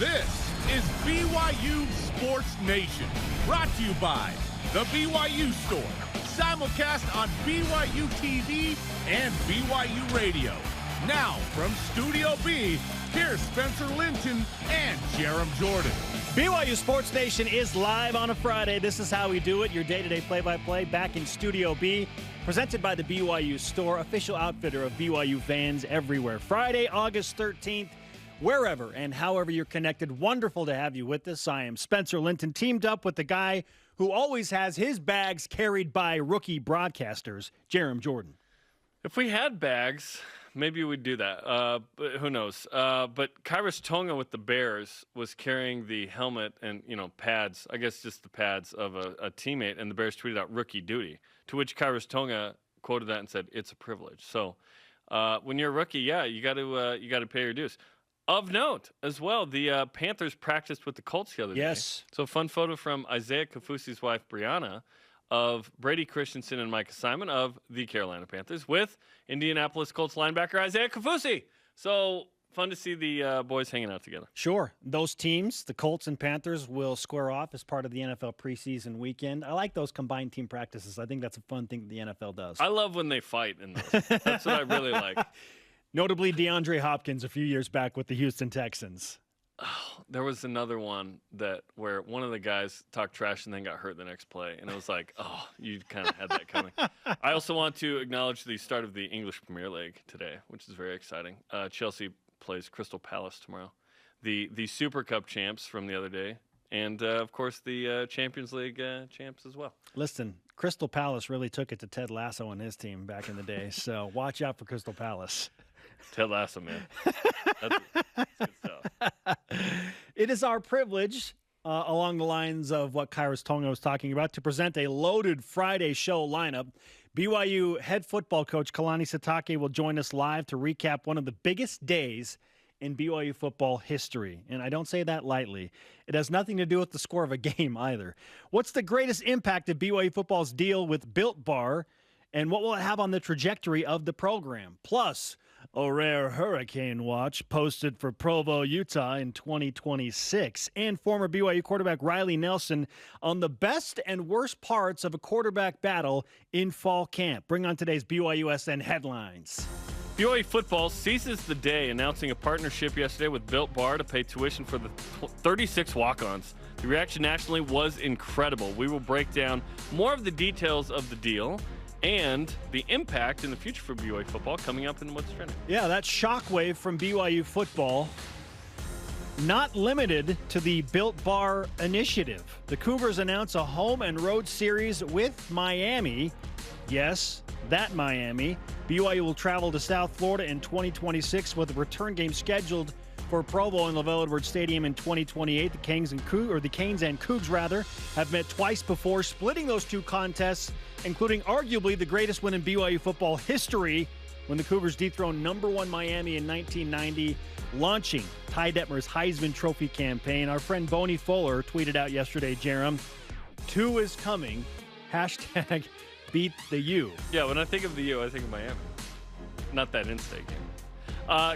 This is BYU Sports Nation, brought to you by the BYU Store, simulcast on BYU TV and BYU Radio. Now, from Studio B, here's Spencer Linton and Jarom Jordan. BYU Sports Nation is live on a Friday. This is how we do it. Your day-to-day play-by-play back in Studio B, presented by the BYU Store, official outfitter of BYU fans everywhere. Friday, August 13th, wherever and however you're connected. Wonderful to have you with us. I am Spencer Linton, teamed up with the guy who always has his bags carried by rookie broadcasters, Jarom Jordan. If we had bags, maybe we'd do that. But who knows? But Kairos Tonga with the Bears was carrying the helmet and, pads, I guess just the pads of a teammate, and the Bears tweeted out rookie duty, to which Kairos Tonga quoted that and said, "It's a privilege." So when you're a rookie, yeah, you got to pay your dues. Of note as well, the Panthers practiced with the Colts the other day. Yes. So fun photo from Isaiah Kafusi's wife, Brianna, of Brady Christensen and Micah Simon of the Carolina Panthers with Indianapolis Colts linebacker Isaiah Kafusi. So fun to see the boys hanging out together. Sure. Those teams, the Colts and Panthers, will square off as part of the NFL preseason weekend. I like those combined team practices. I think that's a fun thing the NFL does. I love when they fight in those. That's what I really like. Notably, DeAndre Hopkins a few years back with the Houston Texans. Oh, there was another one where one of the guys talked trash and then got hurt the next play. And it was like, oh, you kind of had that coming. I also want to acknowledge the start of the English Premier League today, which is very exciting. Chelsea plays Crystal Palace tomorrow. The Super Cup champs from the other day. And, of course, the Champions League champs as well. Listen, Crystal Palace really took it to Ted Lasso and his team back in the day. So watch out for Crystal Palace. Ted Lasso, man. That's good stuff. It is our privilege, along the lines of what Kairos Tonga was talking about, to present a loaded Friday show lineup. BYU head football coach Kalani Sitake will join us live to recap one of the biggest days in BYU football history. And I don't say that lightly. It has nothing to do with the score of a game either. What's the greatest impact of BYU football's deal with Built Bar, and what will it have on the trajectory of the program? Plus, a rare hurricane watch posted for Provo, Utah in 2026. And former BYU quarterback Riley Nelson on the best and worst parts of a quarterback battle in fall camp. Bring on today's BYUSN headlines. BYU Football seizes the day, announcing a partnership yesterday with Built Bar to pay tuition for the 36 walk-ons. The reaction nationally was incredible. We will break down more of the details of the deal and the impact in the future for BYU football coming up in What's Trending. Yeah, that shockwave from BYU football, not limited to the Built Bar initiative. The Cougars announce a home and road series with Miami. Yes, that Miami. BYU will travel to South Florida in 2026 with a return game scheduled for Provo and LaVell Edwards Stadium in 2028. The Canes and Cougs have met twice before, splitting those two contests, including arguably the greatest win in BYU football history when the Cougars dethroned #1 Miami in 1990, launching Ty Detmer's Heisman Trophy campaign. Our friend Boney Fuller tweeted out yesterday, Jarom, 2 is coming, hashtag beat the U. Yeah, when I think of the U, I think of Miami. Not that in-state game.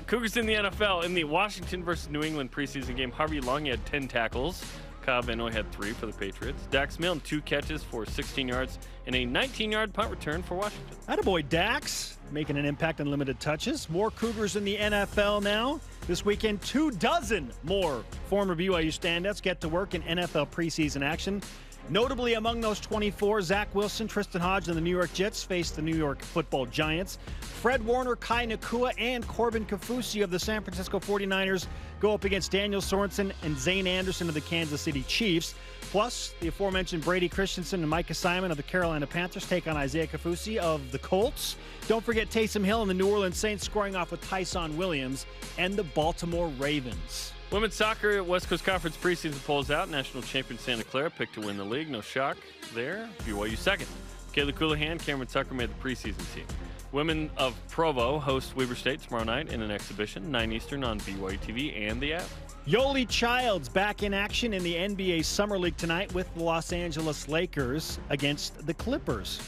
Cougars in the NFL. In the Washington versus New England preseason game, Harvey Long had 10 tackles. Kyle Van Noy had 3 for the Patriots. Dax Milne, 2 catches for 16 yards and a 19-yard punt return for Washington. Attaboy Dax, making an impact on limited touches. More Cougars in the NFL now. This weekend, 24 more former BYU standouts get to work in NFL preseason action. Notably among those 24, Zach Wilson, Tristan Hodge, and the New York Jets face the New York Football Giants. Fred Warner, Kai Nakua, and Corbin Kafusi of the San Francisco 49ers go up against Daniel Sorensen and Zane Anderson of the Kansas City Chiefs. Plus, the aforementioned Brady Christensen and Micah Simon of the Carolina Panthers take on Isaiah Kafusi of the Colts. Don't forget Taysom Hill and the New Orleans Saints scoring off with Tyson Williams and the Baltimore Ravens. Women's soccer, West Coast Conference preseason polls out. National champion Santa Clara picked to win the league. No shock there. BYU second. Kayla Coulihan, Cameron Tucker made the preseason team. Women of Provo host Weber State tomorrow night in an exhibition, 9 Eastern on BYU TV and the app. Yoli Childs back in action in the NBA Summer League tonight with the Los Angeles Lakers against the Clippers.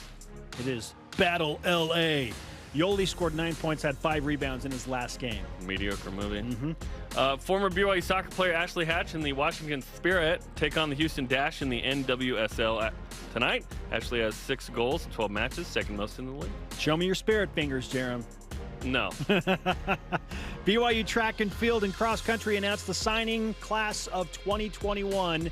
It is Battle LA. Yoli scored 9 points, had 5 rebounds in his last game. Mediocre movie. Former BYU soccer player Ashley Hatch and the Washington Spirit take on the Houston Dash in the NWSL tonight. Ashley has 6 goals in 12 matches, second most in the league. Show me your spirit fingers, Jarom. No. BYU track and field and cross country announced the signing class of 2021.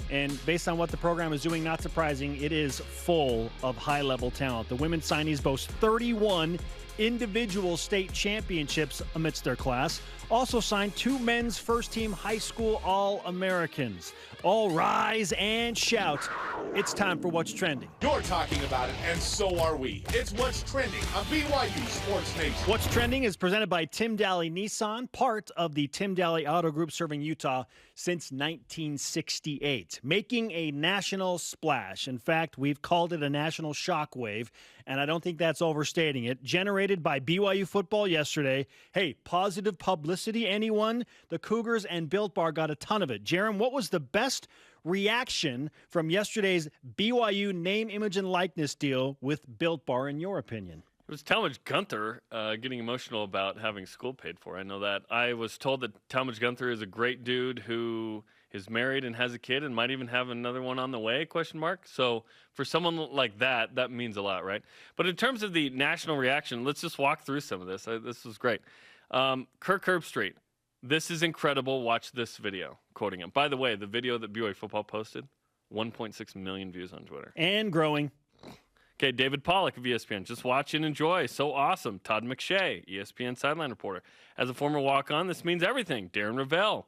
And based on what the program is doing, not surprising, it is full of high-level talent. The women's signees boast 31 individual state championships amidst their class. Also signed 2 men's first-team high school All-Americans. All rise and shout. It's time for What's Trending. You're talking about it, and so are we. It's What's Trending on BYU Sports Nation. What's Trending is presented by Tim Daly Nissan, part of the Tim Daly Auto Group serving Utah since 1968, making a national splash. In fact, we've called it a national shockwave, and I don't think that's overstating it. Generated by BYU Football yesterday. Hey, positive publicity, anyone? The Cougars and Built Bar got a ton of it. Jarom, what was the best reaction from yesterday's BYU name, image, and likeness deal with Built Bar, in your opinion? It was Talmadge Gunther getting emotional about having school paid for. I know that. I was told that Talmadge Gunther is a great dude who is married and has a kid and might even have another one on the way, ? So for someone like that, that means a lot, right? But in terms of the national reaction, let's just walk through some of this. This was great. Kirk Herbstreit, this is incredible. Watch this video, quoting him. By the way, the video that BYU Football posted, 1.6 million views on Twitter. And growing. Okay, David Pollack of ESPN. Just watch and enjoy. So awesome. Todd McShay, ESPN sideline reporter. As a former walk-on, this means everything. Darren Ravel,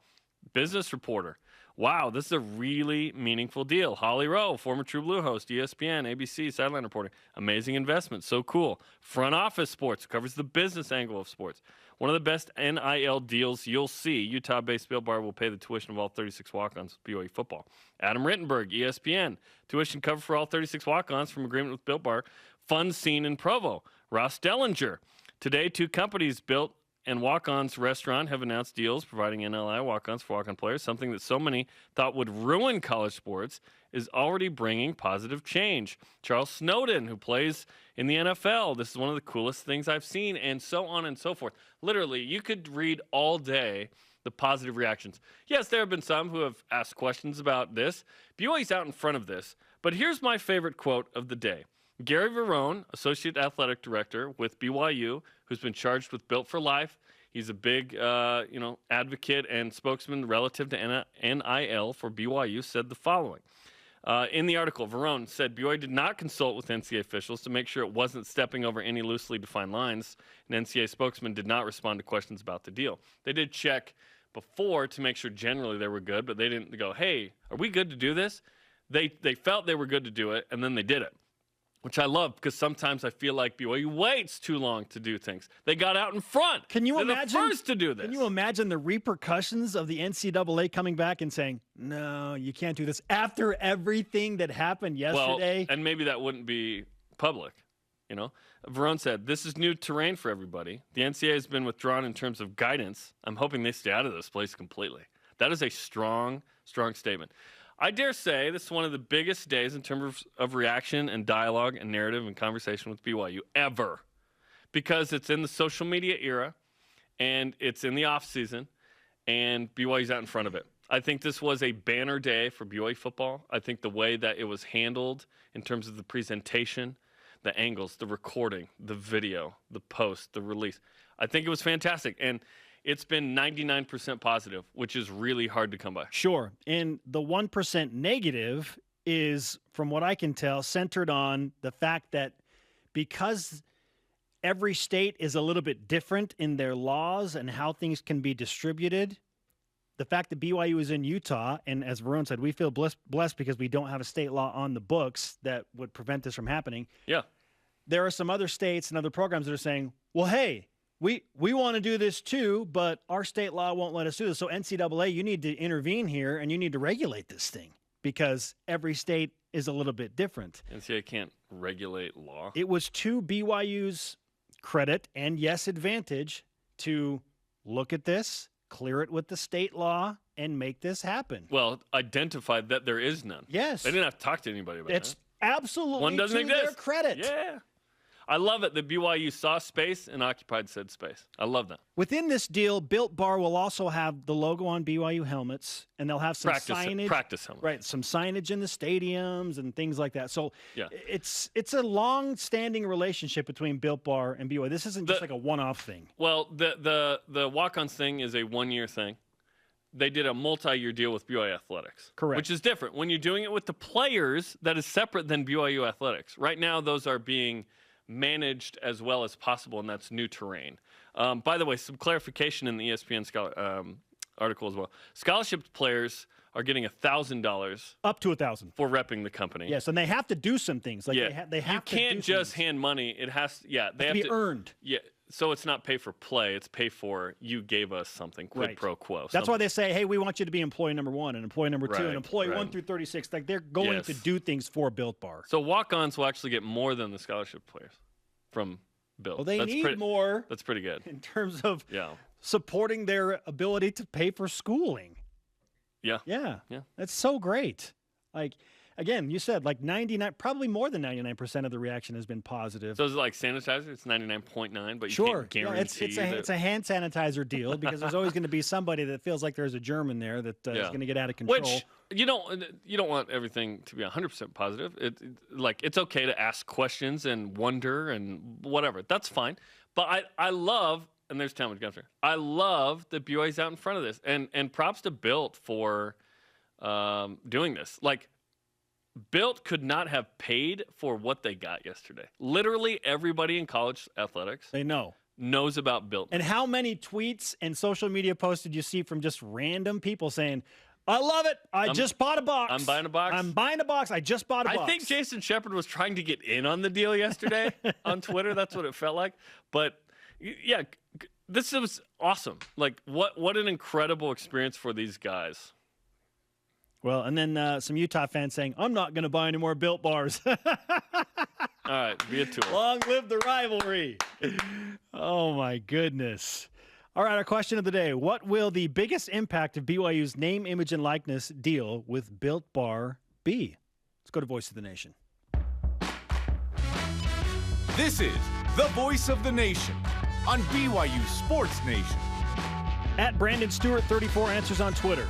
business reporter. Wow, this is a really meaningful deal. Holly Rowe, former True Blue host, ESPN, ABC, sideline reporter. Amazing investment. So cool. Front Office Sports covers the business angle of sports. One of the best NIL deals you'll see. Utah-based Built Bar will pay the tuition of all 36 walk-ons with BYU Football. Adam Rittenberg, ESPN. Tuition covered for all 36 walk-ons from agreement with Built Bar. Fun scene in Provo. Ross Dellinger. Today, 2 companies, Built and Walk-On's Restaurant, have announced deals providing NLI walk-ons for walk-on players. Something that so many thought would ruin college sports is already bringing positive change. Charles Snowden, who plays in the NFL, this is one of the coolest things I've seen, and so on and so forth. Literally, you could read all day the positive reactions. Yes, there have been some who have asked questions about this. BYU's out in front of this, but here's my favorite quote of the day. Gary Verone, Associate Athletic Director with BYU, who's been charged with Built for Life. He's a big, advocate and spokesman relative to NIL for BYU, said the following. In the article, Verone said BYU did not consult with NCAA officials to make sure it wasn't stepping over any loosely defined lines. An NCAA spokesman did not respond to questions about the deal. They did check before to make sure generally they were good, but they didn't go, hey, are we good to do this? They felt they were good to do it, and then they did it. Which I love, because sometimes I feel like BYU waits too long to do things. They got out in front. Can you imagine the first to do this? Can you imagine the repercussions of the NCAA coming back and saying, no, you can't do this after everything that happened yesterday? Well, and maybe that wouldn't be public, Verone said, this is new terrain for everybody. The NCAA has been withdrawn in terms of guidance. I'm hoping they stay out of this place completely. That is a strong, strong statement. I dare say this is one of the biggest days in terms of reaction and dialogue and narrative and conversation with BYU ever, because it's in the social media era and it's in the off season and BYU's out in front of it. I think this was a banner day for BYU football. I think the way that it was handled in terms of the presentation, the angles, the recording, the video, the post, the release, I think it was fantastic. And it's been 99% positive, which is really hard to come by. Sure. And the 1% negative is, from what I can tell, centered on the fact that because every state is a little bit different in their laws and how things can be distributed, the fact that BYU is in Utah, and as Verone said, we feel blessed because we don't have a state law on the books that would prevent this from happening. Yeah. There are some other states and other programs that are saying, well, hey, we want to do this too, but our state law won't let us do this. So NCAA, you need to intervene here and you need to regulate this thing because every state is a little bit different. NCAA can't regulate law. It was to BYU's credit and, yes, advantage to look at this, clear it with the state law, and make this happen. Well, identify that there is none. Yes. They didn't have to talk to anybody about that. It's absolutely One doesn't to exist. their credit. Yeah. I love it that BYU saw space and occupied said space. I love that. Within this deal, Built Bar will also have the logo on BYU helmets, and they'll have some signage. Practice helmets. Right, some signage in the stadiums and things like that. So yeah. it's a long-standing relationship between Built Bar and BYU. This isn't just like a one-off thing. Well, the walk-ons thing is a one-year thing. They did a multi-year deal with BYU Athletics. Correct. Which is different. When you're doing it with the players, that is separate than BYU Athletics. Right now, those are being managed as well as possible, and that's new terrain. By the way, some clarification in the ESPN article as well. Scholarship players are getting $1,000. Up to $1,000. For repping the company. Yes, and they have to do some things. Like they have to You can't just hand money. It has they have to be earned. Yeah. So it's not pay for play. It's pay for you gave us something, quid pro quo. That's why they say, hey, we want you to be employee number 1 and employee number 2 and employee 1 through 36. Like they're going to do things for Built Bar. So walk-ons will actually get more than the scholarship players from Built. Well, they need more. That's pretty good. In terms of supporting their ability to pay for schooling. Yeah. Yeah. That's so great. Like, again, you said like 99, probably more than 99% of the reaction has been positive. So is it like sanitizer? It's 99.9, but you can't guarantee it's a hand sanitizer deal because there's always going to be somebody that feels like there's a germ in there that is going to get out of control. Which you don't want everything to be 100% positive. It's okay to ask questions and wonder and whatever. That's fine. But I love, and there's Talmadge Gunther, I love that BYU's out in front of this. And props to Built for doing this. Like, Built could not have paid for what they got yesterday. Literally everybody in college athletics knows about Built. And how many tweets and social media posts did you see from just random people saying, I love it. I just bought a box. I'm buying a box. I'm buying a box. I just bought a box. I think Jason Shepard was trying to get in on the deal yesterday on Twitter. That's what it felt like. But, yeah, this was awesome. Like, what an incredible experience for these guys. Well, and then some Utah fans saying, I'm not going to buy any more Built Bars. All right, be a tool. Long live the rivalry. Oh, my goodness. All right, our question of the day. What will the biggest impact of BYU's name, image, and likeness deal with Built Bar be? Let's go to Voice of the Nation. This is the Voice of the Nation on BYU Sports Nation. At Brandon Stewart 34 answers on Twitter.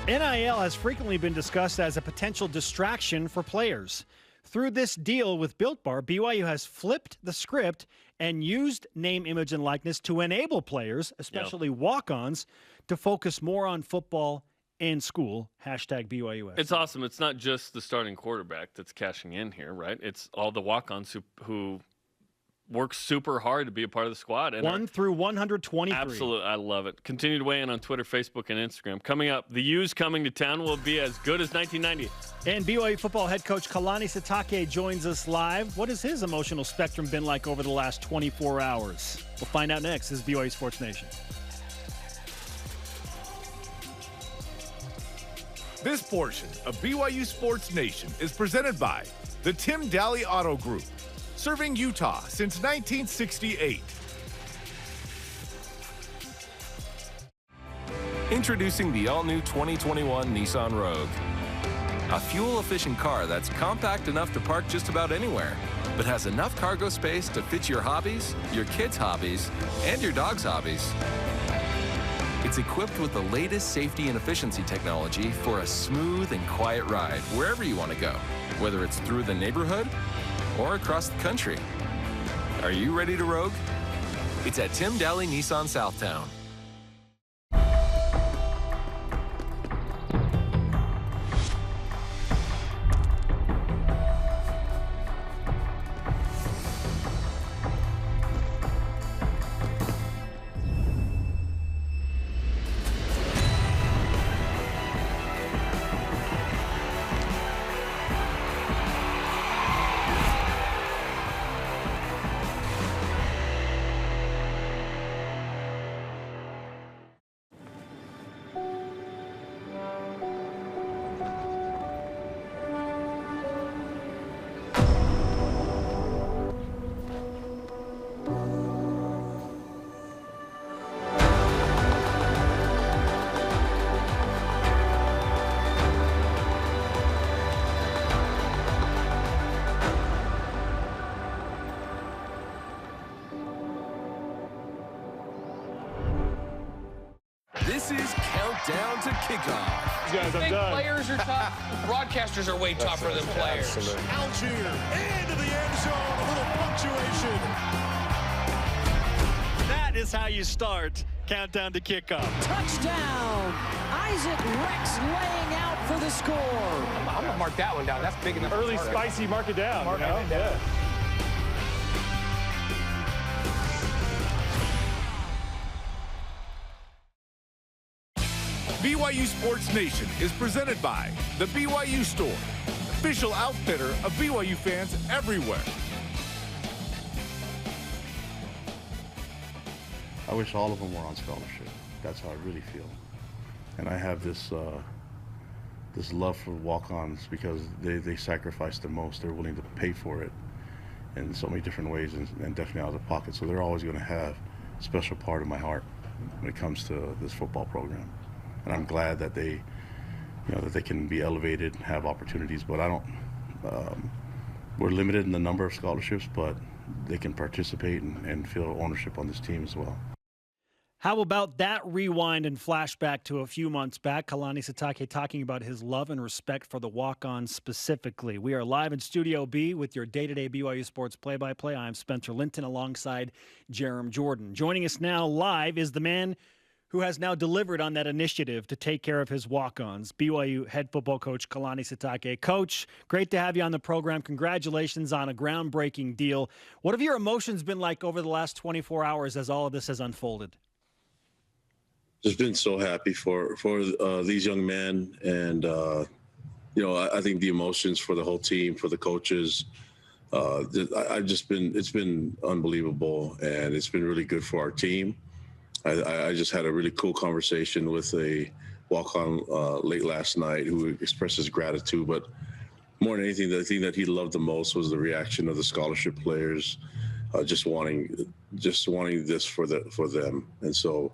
NIL has frequently been discussed as a potential distraction for players. Through this deal with Built Bar, BYU has flipped the script and used name, image, and likeness to enable players, especially walk-ons, to focus more on football and school. Hashtag BYUS. It's awesome. It's not just the starting quarterback that's cashing in here, right? It's all the walk-ons who work super hard to be a part of the squad. And 1 through 123. Absolutely. I love it. Continue to weigh in on Twitter, Facebook, and Instagram. Coming up, the U's coming to town will be as good as 1990. And BYU football head coach Kalani Sitake joins us live. What has his emotional spectrum been like over the last 24 hours? We'll find out next. This is BYU Sports Nation. This portion of BYU Sports Nation is presented by the Tim Daly Auto Group, serving Utah since 1968. Introducing the all-new 2021 Nissan Rogue. A fuel-efficient car that's compact enough to park just about anywhere, but has enough cargo space to fit your hobbies, your kids' hobbies, and your dog's hobbies. It's equipped with the latest safety and efficiency technology for a smooth and quiet ride wherever you want to go, whether it's through the neighborhood or across the country. Are you ready to rogue? It's at Tim Daly Nissan Southtown. Countdown to kickoff. Guys, I'm done. Players are tough. Broadcasters are way tougher than players. Absolutely. Algier into the end zone. A little punctuation. That is how you start Countdown to Kickoff. Touchdown! Isaac Rex laying out for the score. I'm going to mark that one down. That's big enough. Early spicy, mark it down. Mark it down. Yeah. BYU Sports Nation is presented by the BYU Store, official outfitter of BYU fans everywhere. I wish all of them were on scholarship. That's how I really feel. And I have this this love for walk-ons because they sacrifice the most. They're willing to pay for it in so many different ways and definitely out of the pocket. So they're always going to have a special part of my heart when it comes to this football program. And I'm glad that they, that they can be elevated, have opportunities. But I don't. We're limited in the number of scholarships, but they can participate and feel ownership on this team as well. How about that rewind and flashback to a few months back? Kalani Sitake talking about his love and respect for the walk-ons specifically. We are live in Studio B with your day-to-day BYU Sports play-by-play. I'm Spencer Linton alongside Jarom Jordan. Joining us now live is the man who has now delivered on that initiative to take care of his walk-ons, BYU head football coach Kalani Sitake. Coach, great to have you on the program. Congratulations on a groundbreaking deal. What have your emotions been like over the last 24 hours as all of this has unfolded? Just been so happy for these young men, and I think the emotions for the whole team, for the coaches. It's been unbelievable, and it's been really good for our team. I just had a really cool conversation with a walk-on late last night who expressed his gratitude, but more than anything, the thing that he loved the most was the reaction of the scholarship players, just wanting this for them. And so,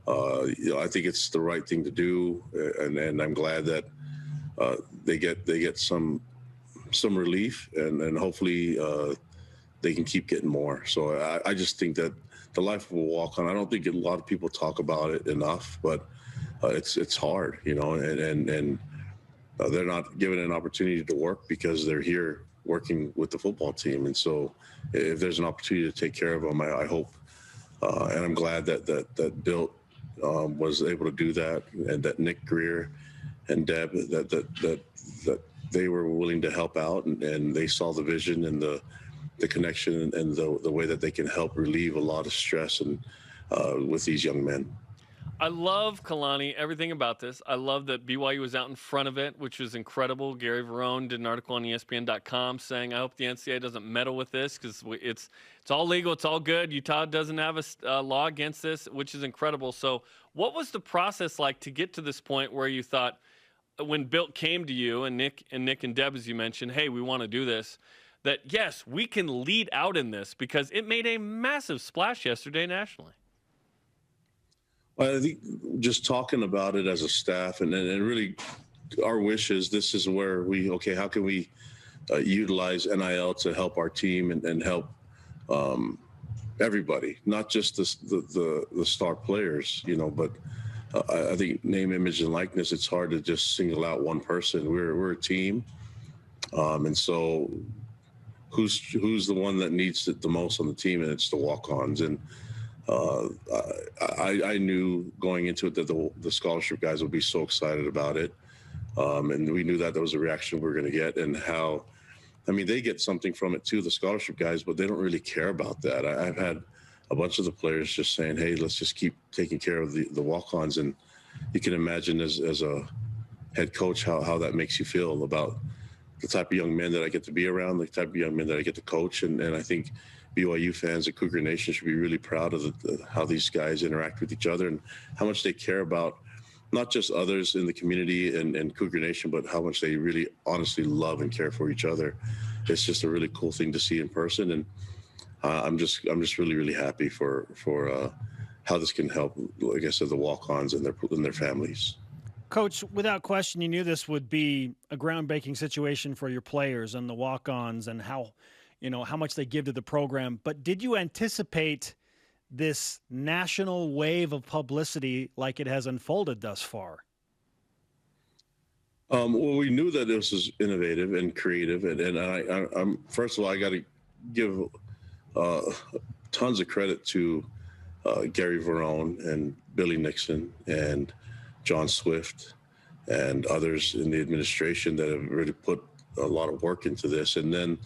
I think it's the right thing to do, and I'm glad that they get some relief, and hopefully they can keep getting more. So I just think that the life of a walk-on, I don't think a lot of people talk about it enough, but it's hard, and they're not given an opportunity to work because they're here working with the football team. And so if there's an opportunity to take care of them, I hope, and I'm glad that Bill was able to do that, and that Nick Greer and Deb, that they were willing to help out, and they saw the vision and the connection and the way that they can help relieve a lot of stress and with these young men. I love, Kalani, everything about this. I love that BYU was out in front of it, which was incredible. Gary Verone did an article on ESPN.com saying, I hope the NCAA doesn't meddle with this because it's all legal, it's all good. Utah doesn't have a law against this, which is incredible. So what was the process like to get to this point where you thought, when Bill came to you and Nick and Deb, as you mentioned, hey, we want to do this, that, yes, we can lead out in this because it made a massive splash yesterday nationally? I think just talking about it as a staff and really our wish is this is where how can we utilize NIL to help our team and help everybody, not just the star players, but I think name, image, and likeness, it's hard to just single out one person. We're a team. And so who's the one that needs it the most on the team, and it's the walk-ons. And I knew going into it that the scholarship guys would be so excited about it. And we knew that was a reaction we were going to get, and they get something from it too, the scholarship guys, but they don't really care about that. I've had a bunch of the players just saying, hey, let's just keep taking care of the walk-ons. And you can imagine as a head coach how that makes you feel about the type of young men that I get to be around, the type of young men that I get to coach. And I think BYU fans and Cougar Nation should be really proud of how these guys interact with each other and how much they care about not just others in the community and Cougar Nation, but how much they really honestly love and care for each other. It's just a really cool thing to see in person. And I'm just really, really happy for how this can help, like I said, the walk-ons and their families. Coach, without question, you knew this would be a groundbreaking situation for your players and the walk-ons and how much they give to the program. But did you anticipate this national wave of publicity like it has unfolded thus far? Well, we knew that this was innovative and creative, and I'm first of all, I got to give tons of credit to Gary Verone and Billy Nixon and John Swift and others in the administration that have really put a lot of work into this. And then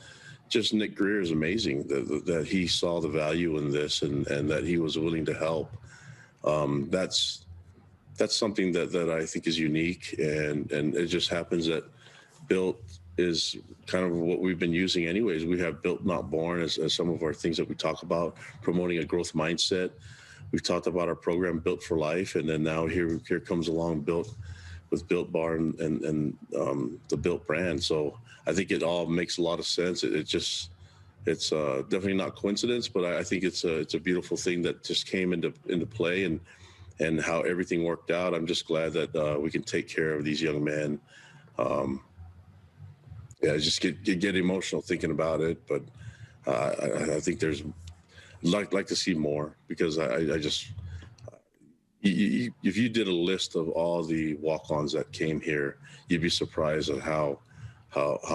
just Nick Greer is amazing that he saw the value in this and that he was willing to help. That's something that I think is unique, and it just happens that Built is kind of what we've been using anyways. We have Built Not Born as some of our things that we talk about, promoting a growth mindset. We've talked about our program Built for Life, and then now here comes along Built with Built Bar and the Built brand. So I think it all makes a lot of sense. It's definitely not coincidence, but I think it's a beautiful thing that just came into play and how everything worked out. I'm just glad that we can take care of these young men. I just get emotional thinking about it, but I think there's like to see more, because I just if you did a list of all the walk-ons that came here, you'd be surprised at how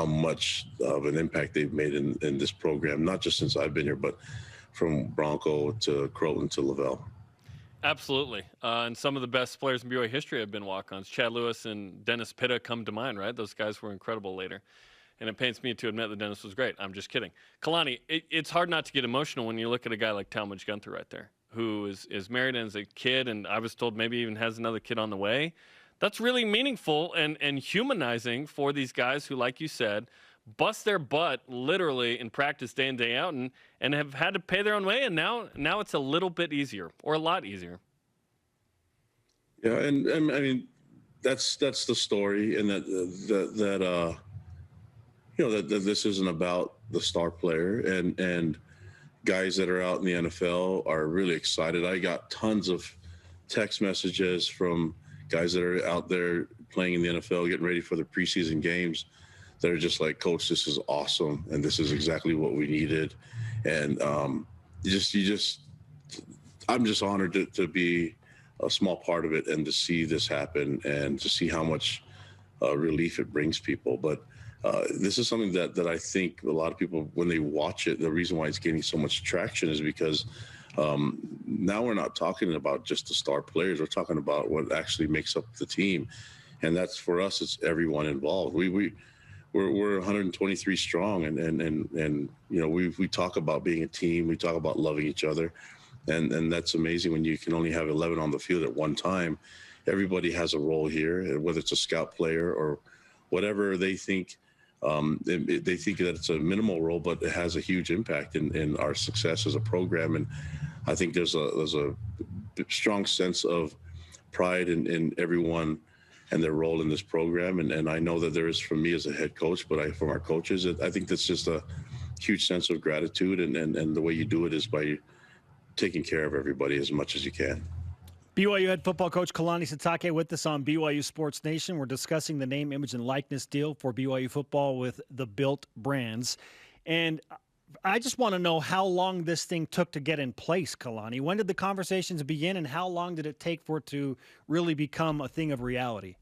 much of an impact they've made in this program, not just since I've been here, but from Bronco to Croton to Lavelle. Absolutely. And some of the best players in BYU history have been walk-ons. Chad Lewis and Dennis Pitta come to mind, right? Those guys were incredible later. And it pains me to admit that Dennis was great. I'm just kidding. Kalani, it's hard not to get emotional when you look at a guy like Talmadge Gunther right there, who is married and is a kid, and I was told maybe even has another kid on the way. That's really meaningful and humanizing for these guys who, like you said, bust their butt literally in practice day in, day out, and have had to pay their own way, and now it's a little bit easier, or a lot easier. Yeah, and I mean, that's the story, and that this isn't about the star player, and guys that are out in the NFL are really excited. I got tons of text messages from guys that are out there playing in the NFL, getting ready for the preseason games, that are just like, Coach, this is awesome, and this is exactly what we needed. And I'm just honored to be a small part of it and to see this happen and to see how much relief it brings people. But this is something that I think a lot of people, when they watch it, the reason why it's gaining so much traction is because now we're not talking about just the star players. We're talking about what actually makes up the team. And that's, for us, it's everyone involved. We're 123 strong, and we talk about being a team. We talk about loving each other, and that's amazing when you can only have 11 on the field at one time. Everybody has a role here, whether it's a scout player or whatever they think. They think that it's a minimal role, but it has a huge impact in our success as a program. And I think there's a strong sense of pride in everyone and their role in this program. And I know that there is from me as a head coach, but from our coaches, I think that's just a huge sense of gratitude. And the way you do it is by taking care of everybody as much as you can. BYU head football coach Kalani Sitake with us on BYU Sports Nation. We're discussing the name, image, and likeness deal for BYU football with the Built brands. And I just want to know how long this thing took to get in place, Kalani. When did the conversations begin, and how long did it take for it to really become a thing of reality?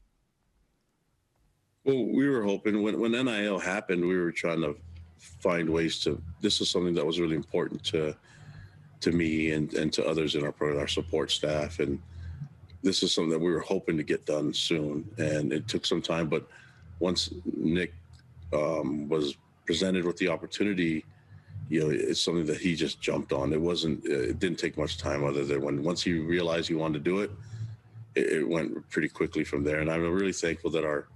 Well, we were hoping when NIL happened, we were trying to find ways to. This is something that was really important to me and to others in our support staff, and this is something that we were hoping to get done soon. And it took some time, but once Nick was presented with the opportunity, it's something that he just jumped on. It didn't take much time, other than once he realized he wanted to do it, it went pretty quickly from there. And I'm really thankful that our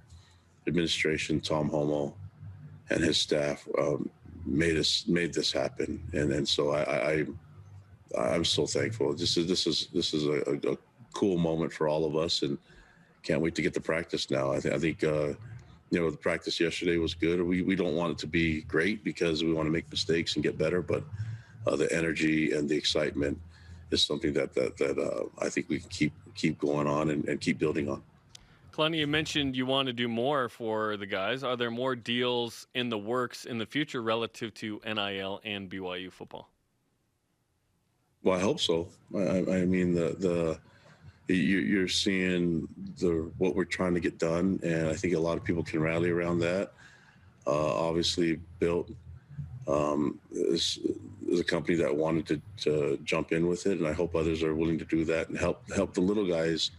administration, Tom Homo, and his staff made this happen. And so I'm so thankful. This is a cool moment for all of us, and can't wait to get to practice now. I think the practice yesterday was good. We don't want it to be great because we want to make mistakes and get better, but the energy and the excitement is something that I think we can keep going on and keep building on. Kalani, you mentioned you want to do more for the guys. Are there more deals in the works in the future relative to NIL and BYU football? Well, I hope so. I mean, you're seeing what we're trying to get done, and I think a lot of people can rally around that. Obviously, Built is a company that wanted to jump in with it, and I hope others are willing to do that and help the little guys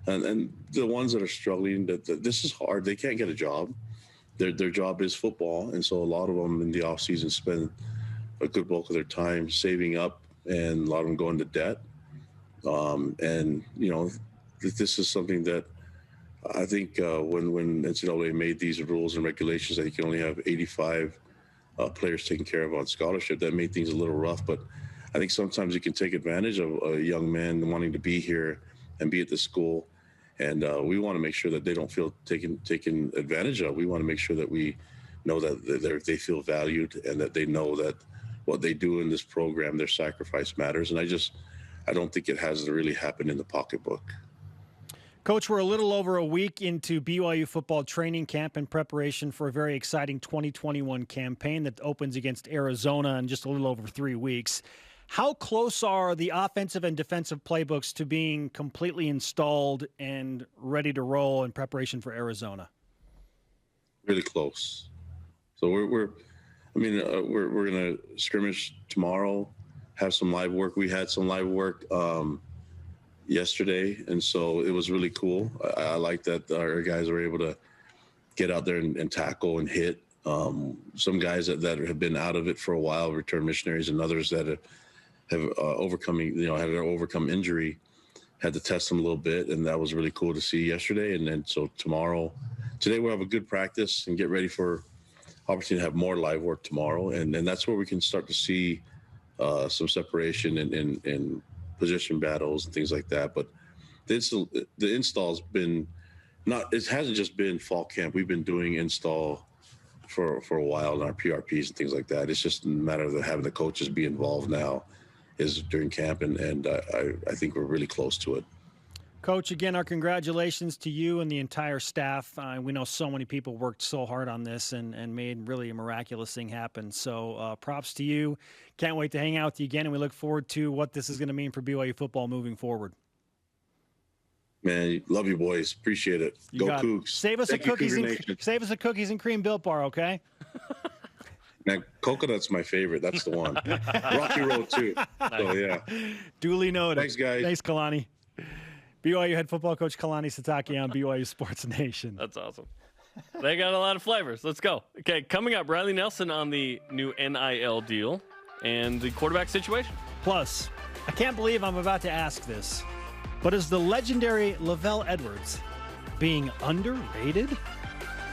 and the ones that are struggling. That this is hard. They can't get a job. Their job is football, and so a lot of them in the off season spend a good bulk of their time saving up, and a lot of them go into debt. And this is something that I think when NCAA made these rules and regulations that you can only have 85 players taken care of on scholarship, that made things a little rough. But I think sometimes you can take advantage of a young man wanting to be here and be at the school. And we want to make sure that they don't feel taken advantage of. We want to make sure that we know that they feel valued and that they know that what they do in this program, their sacrifice matters. And I don't think it has really happened in the pocketbook. Coach, we're a little over a week into BYU football training camp in preparation for a very exciting 2021 campaign that opens against Arizona in just a little over 3 weeks. How close are the offensive and defensive playbooks to being completely installed and ready to roll in preparation for Arizona? Really close. So we're going to scrimmage tomorrow, have some live work. We had some live work yesterday, and so it was really cool. I like that our guys were able to get out there and tackle and hit. Some guys that have been out of it for a while, return missionaries, and others that have had to overcome injury, had to test them a little bit, and that was really cool to see yesterday. And then so today we'll have a good practice and get ready for opportunity to have more live work tomorrow, and that's where we can start to see some separation in position battles and things like that. But the install's been it hasn't just been fall camp. We've been doing install for a while in our PRPs and things like that. It's just a matter of having the coaches be involved now is during camp, and I think we're really close to it. Coach, again, our congratulations to you and the entire staff. We know so many people worked so hard on this and made really a miraculous thing happen. So props to you. Can't wait to hang out with you again, and we look forward to what this is going to mean for BYU football moving forward. Man, love you boys. Appreciate it. Go Cougs. Save us a cookies and cream Built Bar, okay? Man, coconut's my favorite. That's the one. Rocky Road too. So yeah. Duly noted. Thanks, guys. Thanks, Kalani. BYU head football coach Kalani Sitake on BYU Sports Nation. That's awesome. They got a lot of flavors. Let's go. Okay, coming up, Riley Nelson on the new NIL deal and the quarterback situation. Plus, I can't believe I'm about to ask this, but is the legendary Lavelle Edwards being underrated?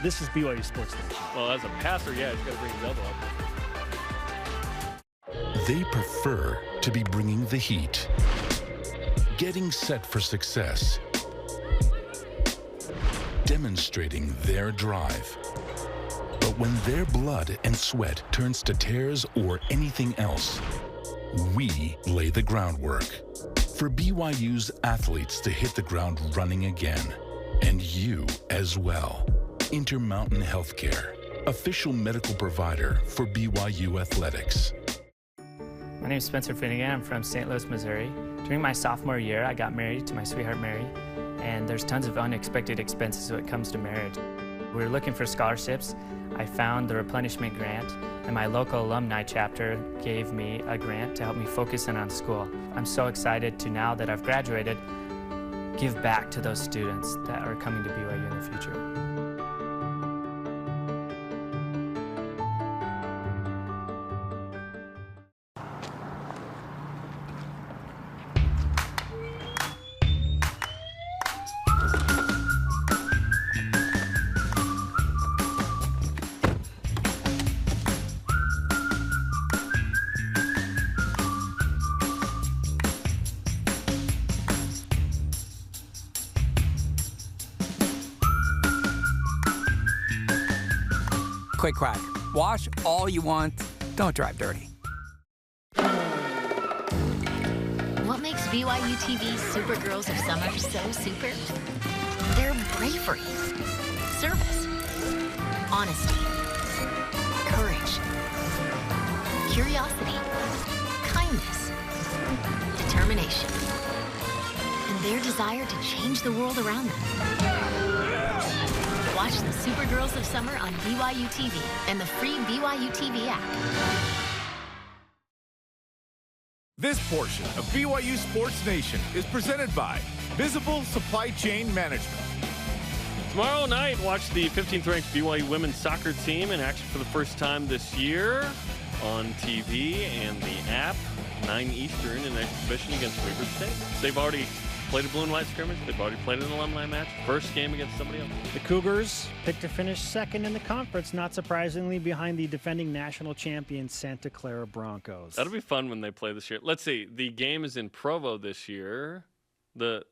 This is BYU Sports Nation. Well, as a passer, yeah, he's got to bring his elbow up. They prefer to be bringing the heat, getting set for success, demonstrating their drive. But when their blood and sweat turns to tears or anything else, we lay the groundwork for BYU's athletes to hit the ground running again, and you as well. Intermountain Healthcare, official medical provider for BYU Athletics. My name is Spencer Finnegan. I'm from St. Louis, Missouri. During my sophomore year, I got married to my sweetheart, Mary, and there's tons of unexpected expenses when it comes to marriage. We were looking for scholarships. I found the replenishment grant, and my local alumni chapter gave me a grant to help me focus in on school. I'm so excited to, now that I've graduated, give back to those students that are coming to BYU in the future. Quick crack. Wash all you want. Don't drive dirty. What makes BYU TV's Supergirls of Summer so super? Their bravery, service, honesty, courage, curiosity, kindness, determination and their desire to change the world around them. Watch the Supergirls of Summer on BYU TV and the free BYU TV app. This portion of BYU Sports Nation is presented by Visible Supply Chain Management. Tomorrow night, watch the 15th ranked BYU women's soccer team in action for the first time this year on TV and the app, 9 Eastern, in exhibition against Weber State. They've already played a blue and white scrimmage. They've already played an alumni match. First game against somebody else. The Cougars picked to finish second in the conference, not surprisingly, behind the defending national champion Santa Clara Broncos. That'll be fun when they play this year. Let's see. The game is in Provo this year.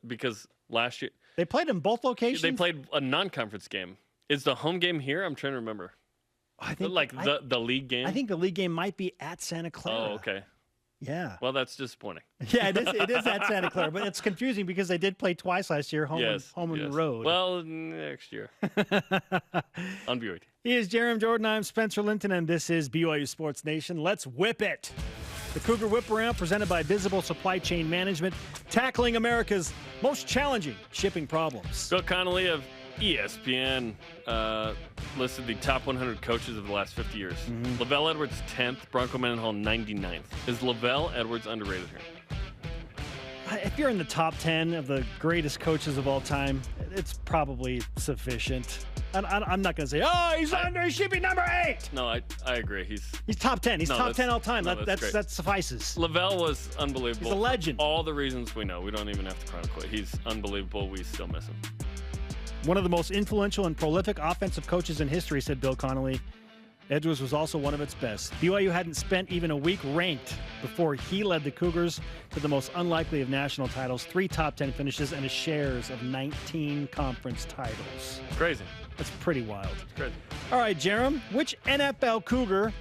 Because last year they played in both locations. They played a non-conference game. Is the home game here? I'm trying to remember. I think the league game. I think the league game might be at Santa Clara. Oh, okay. Yeah. Well, that's disappointing. Yeah, it is at Santa Clara, but it's confusing because they did play twice last year, home and road. Well, next year. On BYU. He is Jarom Jordan. I'm Spencer Linton, and this is BYU Sports Nation. Let's whip it. The Cougar Whip Around, presented by Visible Supply Chain Management, tackling America's most challenging shipping problems. Bill Connolly of ESPN listed the top 100 coaches of the last 50 years. Lavelle Edwards 10th, Bronco Mendenhall 99th. Is Lavelle Edwards underrated here? If you're in the top 10 of the greatest coaches of all time, it's probably sufficient. I'm not going to say, he should be number 8. No, I agree. He's top 10. He's top 10 all time. That suffices. Lavelle was unbelievable. He's a legend. For all the reasons we know. We don't even have to chronicle it. He's unbelievable. We still miss him. One of the most influential and prolific offensive coaches in history, said Bill Connolly. Edwards was also one of its best. BYU hadn't spent even a week ranked before he led the Cougars to the most unlikely of national titles, 3 top 10 finishes, and a shares of 19 conference titles. Crazy. That's pretty wild. It's crazy. All right, Jarom, which NFL Cougar,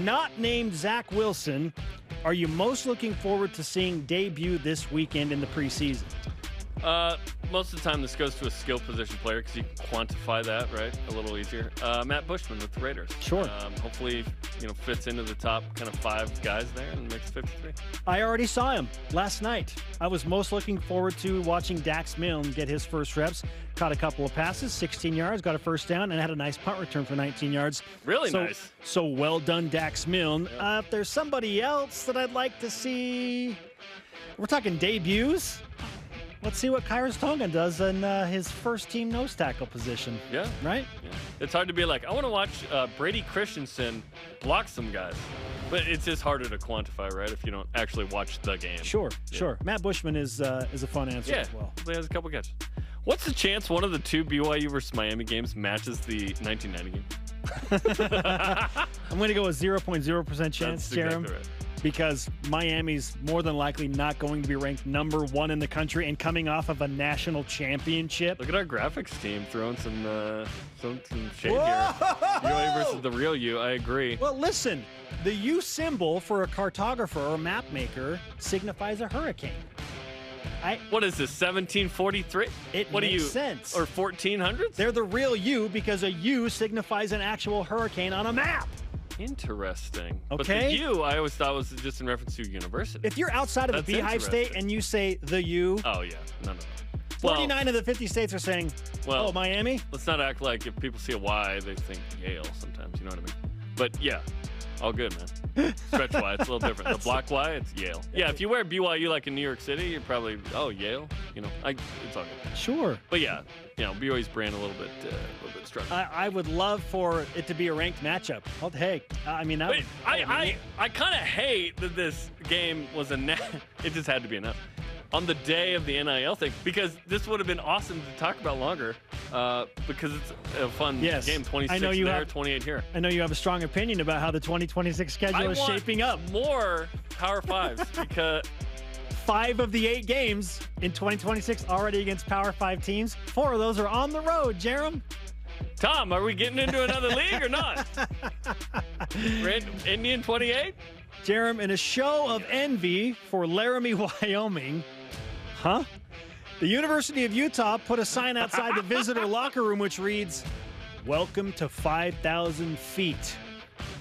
not named Zach Wilson, are you most looking forward to seeing debut this weekend in the preseason? Most of the time, this goes to a skill position player because you can quantify that, right? A little easier. Matt Bushman with the Raiders. Sure. Hopefully, fits into the top kind of 5 guys there and makes 53. I already saw him last night. I was most looking forward to watching Dax Milne get his first reps. Caught a couple of passes, 16 yards, got a first down, and had a nice punt return for 19 yards. Really nice. So well done, Dax Milne. If there's somebody else that I'd like to see, we're talking debuts. Let's see what Kairos Tongan does in his first team nose tackle position. Yeah. Right? Yeah. It's hard to be like, I want to watch Brady Christensen block some guys. But it's just harder to quantify, right, if you don't actually watch the game. Sure. Matt Bushman is a fun answer as well. He has a couple catches. What's the chance one of the 2 BYU versus Miami games matches the 1990 game? I'm going to go with 0.0% chance, That's Jarom. exactly right. Because Miami's more than likely not going to be ranked number 1 in the country and coming off of a national championship. Look at our graphics team throwing some shade here. BYU versus the real U. I agree. Well, listen, the U symbol for a cartographer or map maker signifies a hurricane. What is this, 1743? It makes sense. Or 1400s? They're the real U because a U signifies an actual hurricane on a map. Interesting. Okay. But the U, I always thought was just in reference to university. If you're outside of the Beehive State and you say the U. Oh, yeah. No. 49 of the 50 states are saying, Miami? Let's not act like if people see a Y, they think Yale sometimes. You know what I mean? But, yeah. All good, man. Stretch Y, it's a little different. The block Y, it's Yale. Yeah, if you wear BYU like in New York City, you're probably, Yale. It's all good. Sure. But yeah, BYU's brand a little bit stronger. I would love for it to be a ranked matchup. I kind of hate that this game was it just had to be enough. On the day of the NIL thing, because this would have been awesome to talk about longer, because it's a fun game. 26 there, 28 here. I know you have a strong opinion about how the 2026 schedule is shaping up. More Power 5s because 5 of the 8 games in 2026 already against Power 5 teams. 4 of those are on the road, Jarom. Tom, are we getting into another league or not? Indian 28? Jarom, in a show of envy for Laramie, Wyoming, the University of Utah put a sign outside the visitor locker room which reads, "Welcome to 5,000 feet."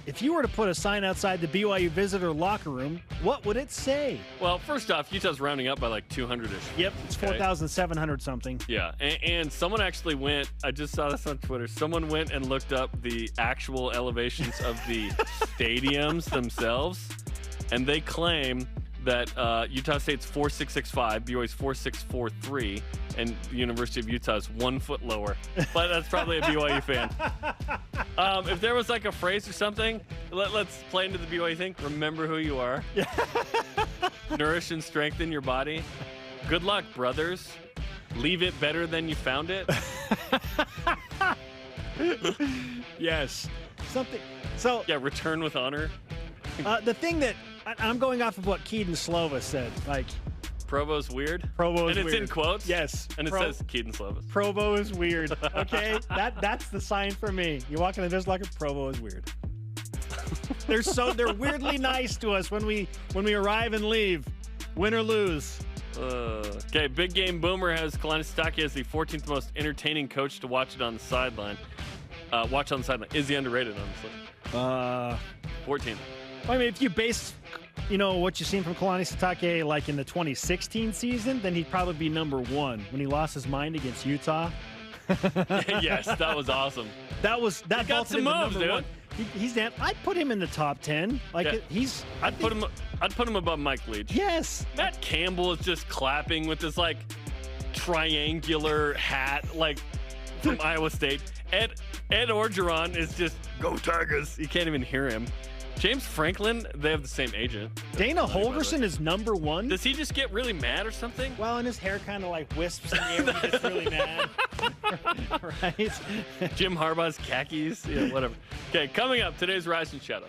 if you were to put a sign outside the BYU visitor locker room, what would it say? Well, first off, Utah's rounding up by like 200-ish. Yep, it's 4,700 something. Yeah, and someone actually went, I just saw this on Twitter, someone went and looked up the actual elevations of the stadiums themselves, and they claim that Utah State's 4,665, BYU's 4,643, and the University of Utah is 1 foot lower. But that's probably a BYU fan. If there was like a phrase or something, let's play into the BYU thing. Remember who you are. Nourish and strengthen your body. Good luck, brothers. Leave it better than you found it. Yes. Something. So yeah, return with honor. The thing that I'm going off of what Keaton Slovis said, like Provo's weird. Provo is and it's weird. in quotes. Yes, and it says Keaton Slovis. Provo is weird. Okay, that's the sign for me. You walk in the visitor locker, Provo is weird. They're weirdly nice to us when we arrive and leave, win or lose. Okay, Big Game Boomer has Kalani Sitake as the 14th most entertaining coach to watch it on the sideline. Watch on the sideline. Is he underrated, honestly? 14th. I mean, if you base, what you've seen from Kalani Sitake like in the 2016 season, then he'd probably be number 1 when he lost his mind against Utah. Yes, that was awesome. That got some moves, dude. 1. He's that. I'd put him in the top 10. I'd put him above Mike Leach. Yes. Matt Campbell is just clapping with this like triangular hat, like from Iowa State. Ed Orgeron is just go Tigers. You can't even hear him. James Franklin, they have the same agent. Dana Holgerson is number 1. Does he just get really mad or something? Well, and his hair kind of like wisps in the air when he gets really mad. Right? Jim Harbaugh's khakis. Yeah, whatever. Okay, coming up, today's Rise and Shadow.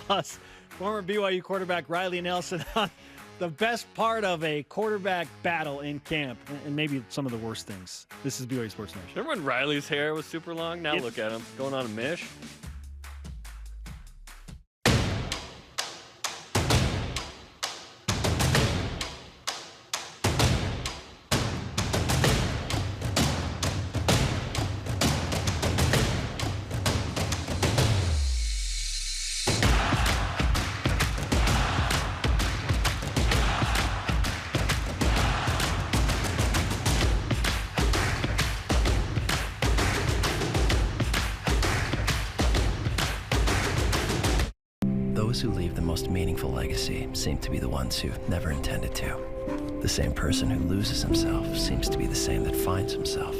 Plus, former BYU quarterback Riley Nelson on the best part of a quarterback battle in camp, and maybe some of the worst things. This is BYU Sports Nation. Remember when Riley's hair was super long? Now look at him, going on a mish. Those who leave the most meaningful legacy seem to be the ones who never intended to. The same person who loses himself seems to be the same that finds himself.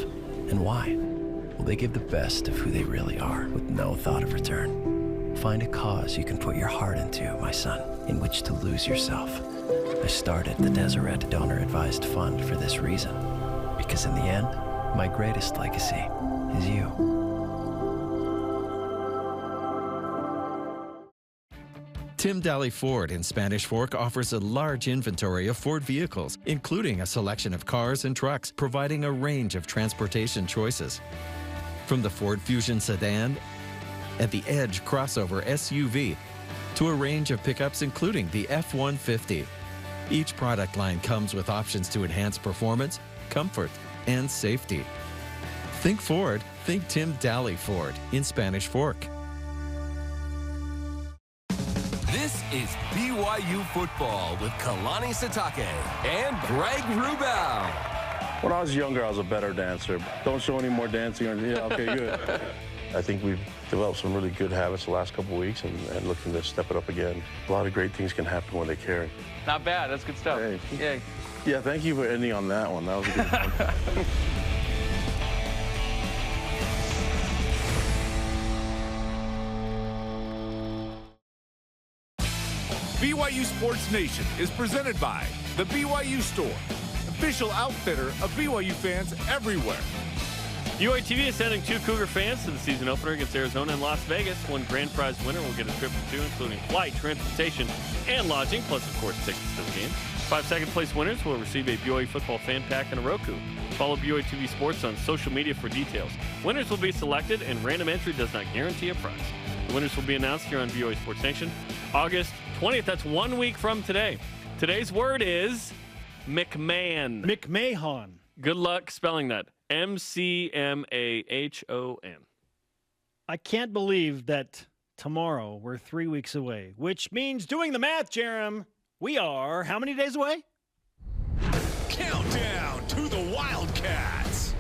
And why? Well, they give the best of who they really are with no thought of return. Find a cause you can put your heart into, my son, in which to lose yourself. I started the Deseret Donor Advised Fund for this reason. Because in the end, my greatest legacy is you. Tim Daly Ford in Spanish Fork offers a large inventory of Ford vehicles, including a selection of cars and trucks, providing a range of transportation choices. From the Ford Fusion sedan and the Edge crossover SUV to a range of pickups including the F-150. Each product line comes with options to enhance performance, comfort, and safety. Think Ford, think Tim Daly Ford in Spanish Fork. This is BYU Football with Kalani Sitake and Greg Wrubell. When I was younger, I was a better dancer. Don't show any more dancing. Yeah, okay, good. I think we've developed some really good habits the last couple of weeks and looking to step it up again. A lot of great things can happen when they carry. Not bad. That's good stuff. Hey. Yay. Yeah, thank you for ending on that one. That was a good one. BYU Sports Nation is presented by the BYU Store, official outfitter of BYU fans everywhere. BYU TV is sending 2 Cougar fans to the season opener against Arizona and Las Vegas. One grand prize winner will get a trip for 2, including flight, transportation, and lodging, plus, of course, tickets to the game. 5 second-place winners will receive a BYU football fan pack and a Roku. Follow BYU TV Sports on social media for details. Winners will be selected, and random entry does not guarantee a prize. The winners will be announced here on BYU Sports Nation August 20th. That's 1 week from today. Today's word is McMahon. McMahon. Good luck spelling that. MCMAHON. I can't believe that tomorrow. We're 3 weeks away, which means doing the math, Jarom, we are how many days away? Countdown to the Wildcats.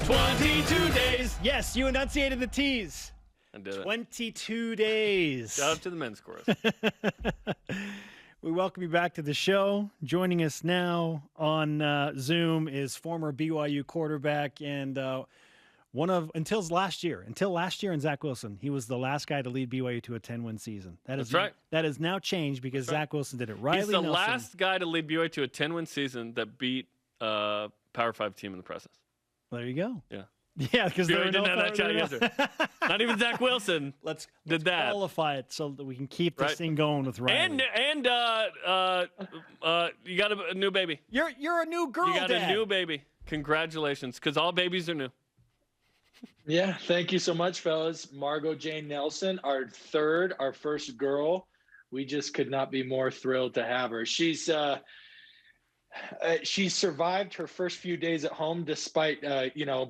22 days. Yes, you enunciated the T's. I did it. 22 days. Shout out to the men's chorus. We welcome you back to the show. Joining us now on Zoom is former BYU quarterback and until last year, and Zach Wilson. He was the last guy to lead BYU to a 10-win season. That's right. That has now changed because Zach Wilson did it. Riley He's the Nelson, last guy to lead BYU to a 10-win season that beat a Power 5 team in the process. There you go. Yeah. Yeah, because BYU didn't have that shot yesterday. Not even Zach Wilson let's did that. Qualify it so that we can keep this thing going with Riley. And you got a new baby. You're a new girl. You got dad. a new baby. Congratulations, because all babies are new. Yeah, thank you so much, fellas. Margot Jane Nelson, our first girl. We just could not be more thrilled to have her. She's survived her first few days at home despite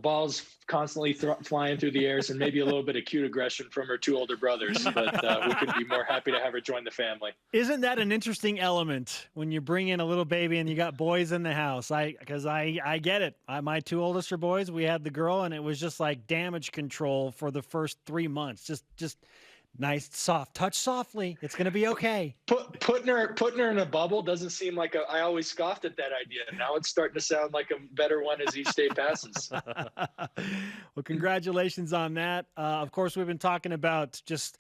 balls constantly flying through the airs and maybe a little bit of cute aggression from her two older brothers. But we could be more happy to have her join the family. Isn't that an interesting element when you bring in a little baby and you got boys in the house? Because I get it. My two oldest are boys. We had the girl, and it was just like damage control for the first 3 months. Just nice, soft. Touch softly. It's going to be okay. Putting her in a bubble doesn't seem like I always scoffed at that idea. Now it's starting to sound like a better one as each day passes. Well, congratulations on that. Of course, we've been talking about just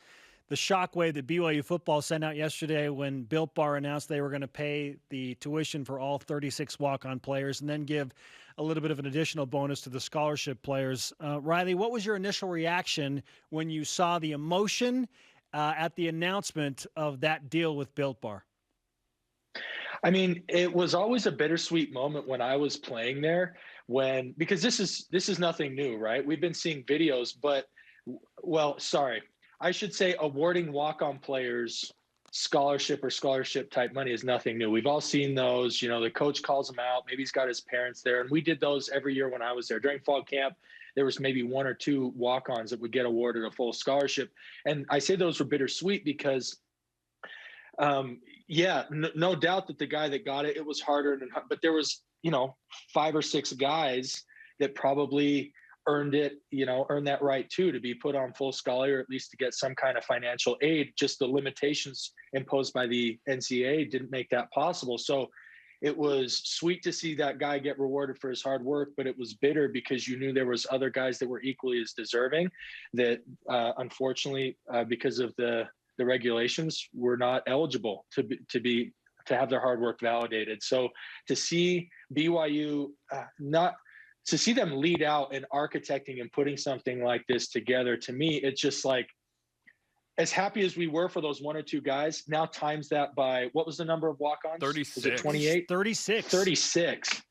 the shockwave that BYU Football sent out yesterday when Built Bar announced they were going to pay the tuition for all 36 walk-on players and then give a little bit of an additional bonus to the scholarship players. Riley, what was your initial reaction when you saw the emotion at the announcement of that deal with Built Bar? I mean, it was always a bittersweet moment when I was playing there because this is nothing new, right? We've been seeing videos, I should say awarding walk-on players scholarship or scholarship type money is nothing new. We've all seen those. The coach calls them out. Maybe he's got his parents there. And we did those every year when I was there. During fall camp, there was maybe one or two walk-ons that would get awarded a full scholarship. And I say those were bittersweet because, no doubt that the guy that got it was harder. But there was, 5 or 6 guys that probably earned that right too, to be put on full scholar, or at least to get some kind of financial aid. Just the limitations imposed by the NCAA didn't make that possible. So it was sweet to see that guy get rewarded for his hard work, but it was bitter because you knew there was other guys that were equally as deserving that unfortunately, because of the regulations, were not eligible to have their hard work validated. So to see BYU to see them lead out in architecting and putting something like this together, to me, it's just like, as happy as we were for those 1 or 2 guys, now times that by, what was the number of walk-ons? 36. Was it 28? 36. 36.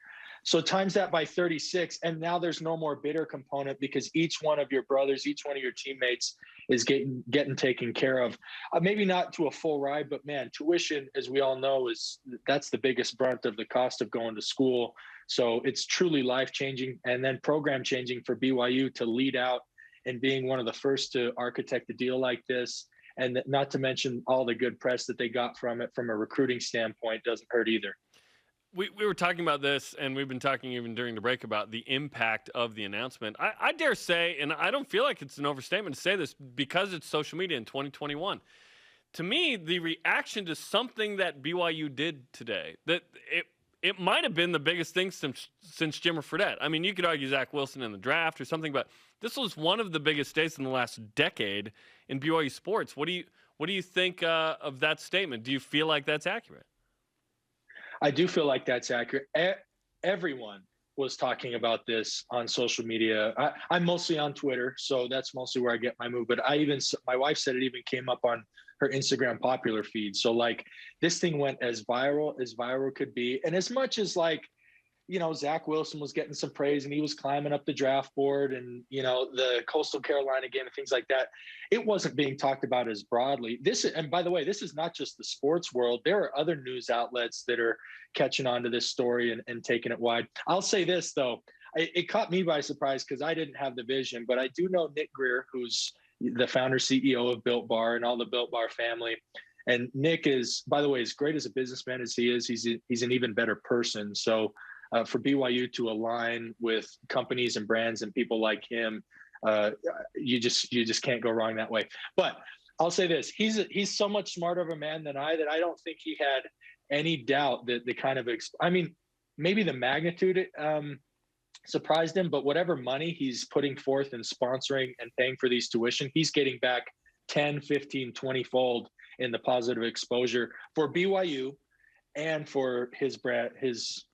So times that by 36, and now there's no more bitter component because each one of your brothers, each one of your teammates is getting taken care of. Maybe not to a full ride, but man, tuition, as we all know, that's the biggest brunt of the cost of going to school. So it's truly life-changing and then program-changing for BYU to lead out and being one of the first to architect a deal like this. And not to mention all the good press that they got from it from a recruiting standpoint doesn't hurt either. We were talking about this, and we've been talking even during the break about the impact of the announcement. I dare say, and I don't feel like it's an overstatement to say this because it's social media in 2021. To me, the reaction to something that BYU did today, that it might have been the biggest thing since Jimmer Fredette. I mean, you could argue Zach Wilson in the draft or something, but this was one of the biggest days in the last decade in BYU sports. What do you think of that statement? Do you feel like that's accurate? I do feel like that's accurate. Everyone was talking about this on social media. I'm mostly on Twitter, so that's mostly where I get my move. But my wife said it even came up on her Instagram popular feed. So like this thing went as viral could be. And as much as Zach Wilson was getting some praise and he was climbing up the draft board and, the Coastal Carolina game and things like that, it wasn't being talked about as broadly. And by the way, this is not just the sports world. There are other news outlets that are catching on to this story and taking it wide. I'll say this though, it caught me by surprise because I didn't have the vision, but I do know Nick Greer, who's the founder CEO of Built Bar and all the Built Bar family. And Nick is, by the way, as great as a businessman as he is, he's an even better person. So for BYU to align with companies and brands and people like him, you just can't go wrong that way. But I'll say this: he's so much smarter of a man than I that I don't think he had any doubt that the kind of maybe the magnitude surprised him, but whatever money he's putting forth and sponsoring and paying for these tuition, he's getting back 10, 15, 20-fold in the positive exposure for BYU and for his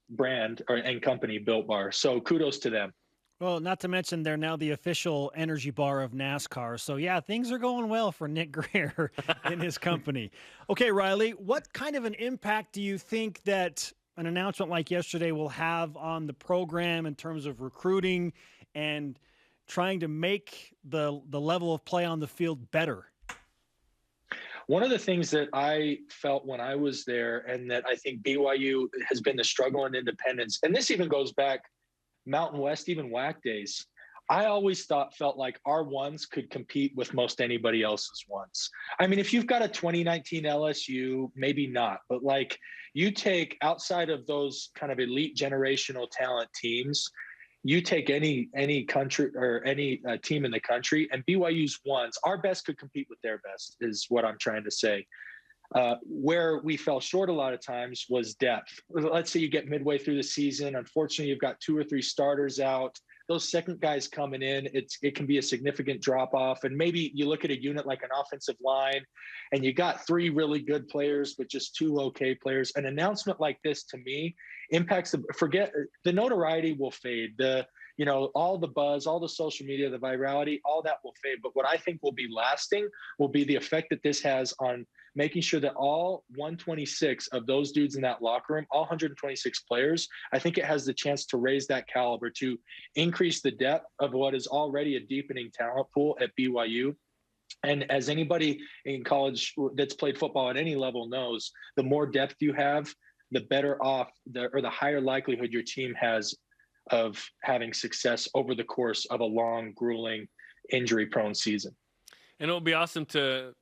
brand and company, Built Bar. So kudos to them. Well, not to mention they're now the official energy bar of NASCAR. So, yeah, things are going well for Nick Greer in his company. Okay, Riley, what kind of an impact do you think that an announcement like yesterday will have on the program in terms of recruiting and trying to make the level of play on the field better? One of the things that I felt when I was there, and that I think BYU has been the struggle in independence, and this even goes back Mountain West, even WAC days, I always felt like our ones could compete with most anybody else's ones. I mean, if you've got a 2019 LSU, maybe not, but like you take outside of those kind of elite generational talent teams, you take any country or any team in the country, and BYU's ones, our best could compete with their best, is what I'm trying to say. Where we fell short a lot of times was depth. Let's say you get midway through the season. Unfortunately, you've got 2 or 3 starters out. Those second guys coming in, it can be a significant drop off. And maybe you look at a unit like an offensive line and you got 3 really good players, but just 2 okay players. An announcement like this to me impacts the notoriety will fade. All the buzz, all the social media, the virality, all that will fade. But what I think will be lasting will be the effect that this has on making sure that all 126 of those dudes in that locker room, all 126 players, I think it has the chance to raise that caliber, to increase the depth of what is already a deepening talent pool at BYU. And as anybody in college that's played football at any level knows, the more depth you have, the better off the higher likelihood your team has of having success over the course of a long, grueling, injury-prone season. And it'll be awesome to,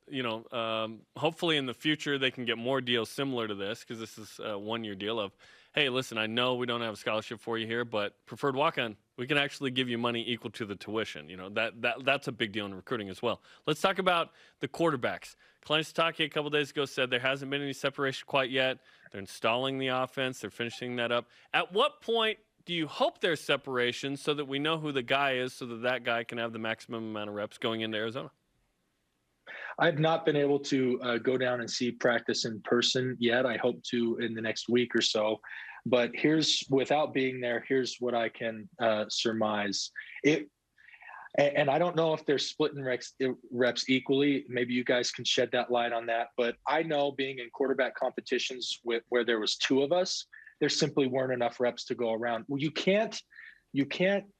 hopefully in the future they can get more deals similar to this, because this is a 1-year deal of, hey, listen, I know we don't have a scholarship for you here, but preferred walk-on, we can actually give you money equal to the tuition. That's a big deal in recruiting as well. Let's talk about the quarterbacks. Kalani Sitake a couple days ago said there hasn't been any separation quite yet. They're installing the offense. They're finishing that up. At what point do you hope there's separation so that we know who the guy is, so that guy can have the maximum amount of reps going into Arizona? I've not been able to go down and see practice in person yet. I hope to in the next week or so. But without being there, here's what I can surmise. And I don't know if they're splitting reps equally. Maybe you guys can shed that light on that. But I know, being in quarterback competitions where there was 2 of us, there simply weren't enough reps to go around. Well, you can't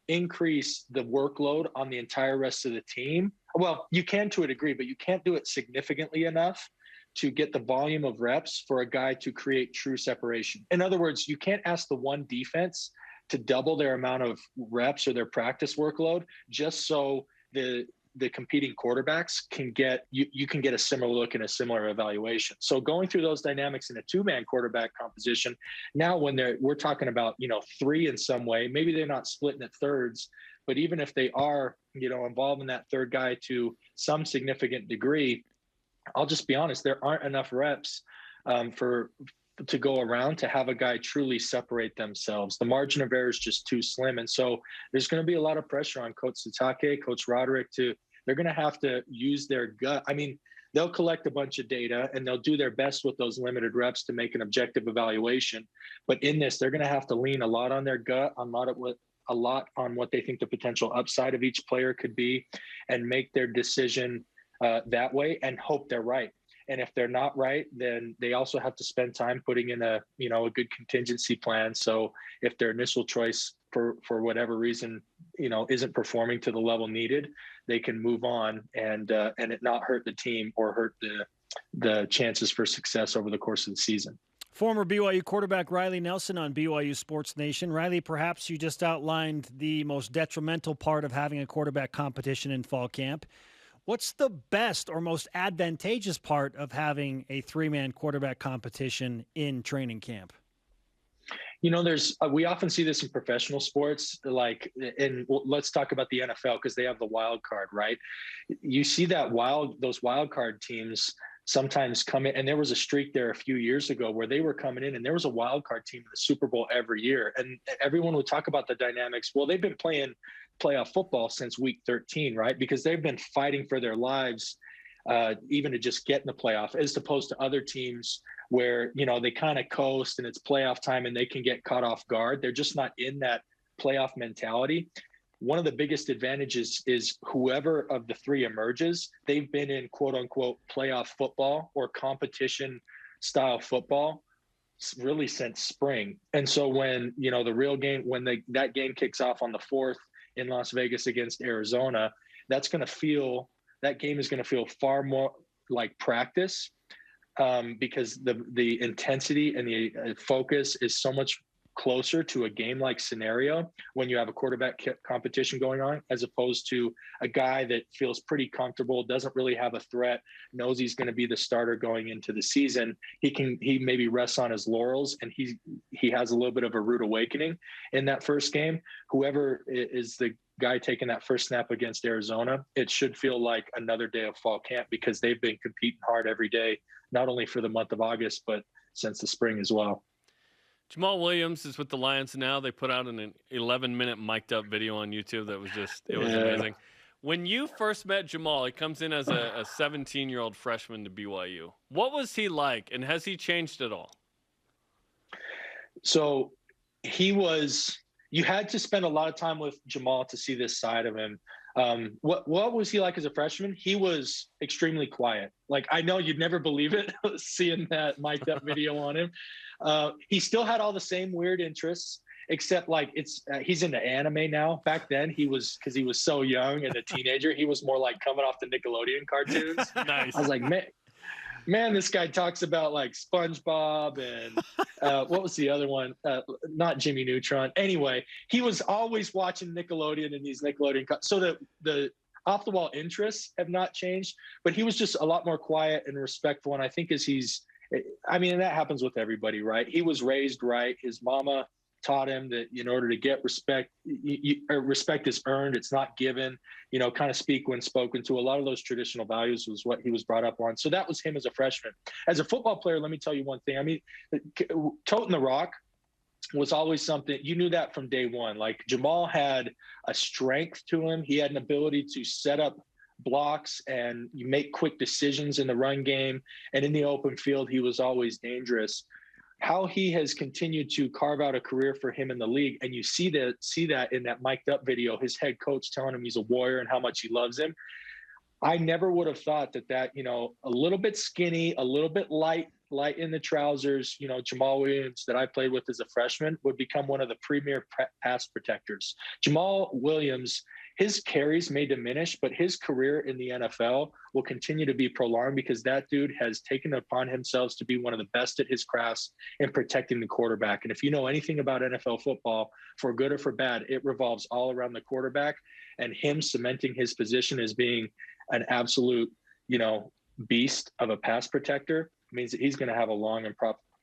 increase the workload on the entire rest of the team. Well, you can to a degree, but you can't do it significantly enough to get the volume of reps for a guy to create true separation. In other words, you can't ask the one defense to double their amount of reps or their practice workload just so the competing quarterbacks can get you can get a similar look and a similar evaluation. So going through those dynamics in a 2-man quarterback composition, now when we're talking about 3 in some way, maybe they're not splitting at thirds, but even if they are involved in that third guy to some significant degree, I'll just be honest, there aren't enough reps to go around to have a guy truly separate themselves. The margin of error is just too slim. And so there's going to be a lot of pressure on Coach Sitake, Coach Roderick they're going to have to use their gut. I mean, they'll collect a bunch of data and they'll do their best with those limited reps to make an objective evaluation. But in this, they're going to have to lean a lot on their gut, a lot on what they think the potential upside of each player could be, and make their decision that way and hope they're right. And if they're not right, then they also have to spend time putting in a good contingency plan. So if their initial choice for whatever reason, isn't performing to the level needed, they can move on and it not hurt the team or hurt the chances for success over the course of the season. Former BYU quarterback Riley Nelson on BYU Sports Nation. Riley, perhaps you just outlined the most detrimental part of having a quarterback competition in fall camp. What's the best or most advantageous part of having a three-man quarterback competition in training camp? We often see this in professional sports, let's talk about the NFL because they have the wild card, right? You see those wild card teams sometimes come in, and there was a streak there a few years ago where they were coming in and there was a wild card team in the Super Bowl every year. And everyone would talk about the dynamics. Well, they've been playing playoff football since week 13, right? Because they've been fighting for their lives, even to just get in the playoff, as opposed to other teams where, they kind of coast and it's playoff time and they can get caught off guard. They're just not in that playoff mentality. One of the biggest advantages is whoever of the three emerges, they've been in quote unquote playoff football or competition style football really since spring. And so when, the real game, when that game kicks off on the 4th in Las Vegas against Arizona, that game is going to feel far more like practice, because the intensity and the focus is so much closer to a game-like scenario when you have a quarterback competition going on, as opposed to a guy that feels pretty comfortable, doesn't really have a threat, knows he's going to be the starter going into the season. He maybe rests on his laurels, and he has a little bit of a rude awakening in that first game. Whoever is the guy taking that first snap against Arizona, it should feel like another day of fall camp, because they've been competing hard every day, not only for the month of August, but since the spring as well. Jamaal Williams is with the Lions now. They put out an 11-minute mic'd up video on YouTube that was amazing. When you first met Jamaal, he comes in as a 17-year-old freshman to BYU. What was he like, and has he changed at all? So you had to spend a lot of time with Jamaal to see this side of him. What was he like as a freshman? He was extremely quiet. Like, I know you'd never believe it seeing that mic'd up video on him. He still had all the same weird interests, except he's into anime now. Back then because he was so young and a teenager, he was more like coming off the Nickelodeon cartoons. Nice. I was like, man, this guy talks about like SpongeBob and what was the other one? Not Jimmy Neutron. Anyway, he was always watching Nickelodeon and these Nickelodeon. So the off the wall interests have not changed, but he was just a lot more quiet and respectful. And I think and that happens with everybody, right? He was raised right. His mama taught him that in order to get respect, respect is earned. It's not given, kind of speak when spoken to. A lot of those traditional values was what he was brought up on. So that was him as a freshman. As a football player, let me tell you one thing. Toting the rock was always something, you knew that from day one. Like, Jamaal had a strength to him. He had an ability to set up blocks and you make quick decisions in the run game. And in the open field, he was always dangerous. How he has continued to carve out a career for him in the league. And you see that in that mic'd up video, his head coach telling him he's a warrior and how much he loves him. I never would have thought that, a little bit skinny, a little bit light in the trousers, Jamaal Williams that I played with as a freshman would become one of the premier pass protectors. Jamaal Williams, his carries may diminish, but his career in the NFL will continue to be prolonged because that dude has taken upon himself to be one of the best at his craft in protecting the quarterback. And if you know anything about NFL football, for good or for bad, it revolves all around the quarterback, and him cementing his position as being an absolute, beast of a pass protector means that he's going to have a long and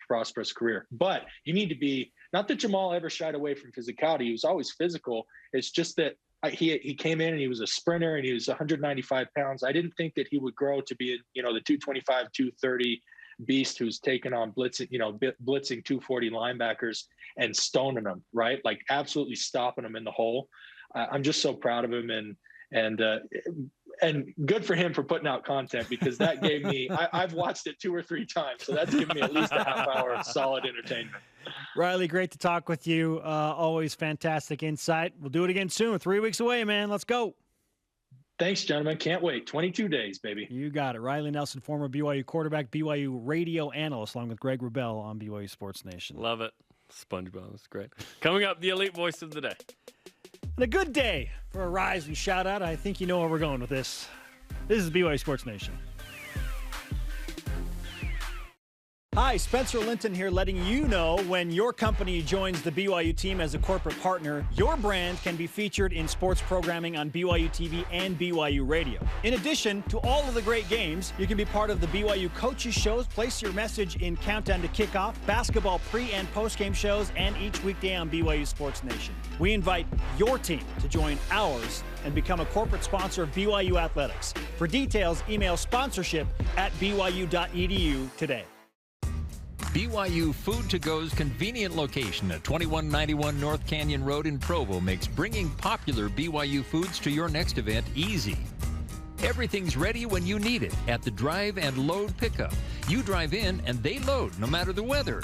prosperous career. But you need to be, not that Jamaal ever shied away from physicality. He was always physical. It's just that he came in and he was a sprinter and he was 195 pounds. I didn't think that he would grow to be, the 225, 230 beast who's taken on blitzing 240 linebackers and stoning them, right? Like, absolutely stopping them in the hole. I'm just so proud of him, and good for him for putting out content, because that gave me, I've watched it 2 or 3 times. So that's given me at least a half hour of solid entertainment. Riley, great to talk with you. Always fantastic insight. We'll do it again soon. 3 weeks away, man. Let's go. Thanks, gentlemen. Can't wait. 22 days, baby. You got it. Riley Nelson, former BYU quarterback, BYU radio analyst, along with Greg Wrubell on BYU Sports Nation. Love it. SpongeBob. That's great. Coming up, the elite voice of the day. And a good day for a rise and shout out. I think you know where we're going with this. This is BYU Sports Nation. Hi, Spencer Linton here, letting you know when your company joins the BYU team as a corporate partner, your brand can be featured in sports programming on BYU TV and BYU Radio. In addition to all of the great games, you can be part of the BYU coaches shows, place your message in Countdown to Kickoff, basketball pre- and post-game shows, and each weekday on BYU Sports Nation. We invite your team to join ours and become a corporate sponsor of BYU Athletics. For details, email sponsorship@byu.edu today. BYU Food to Go's convenient location at 2191 North Canyon Road in Provo makes bringing popular BYU foods to your next event easy. Everything's ready when you need it at the drive and load pickup. You drive in and they load no matter the weather.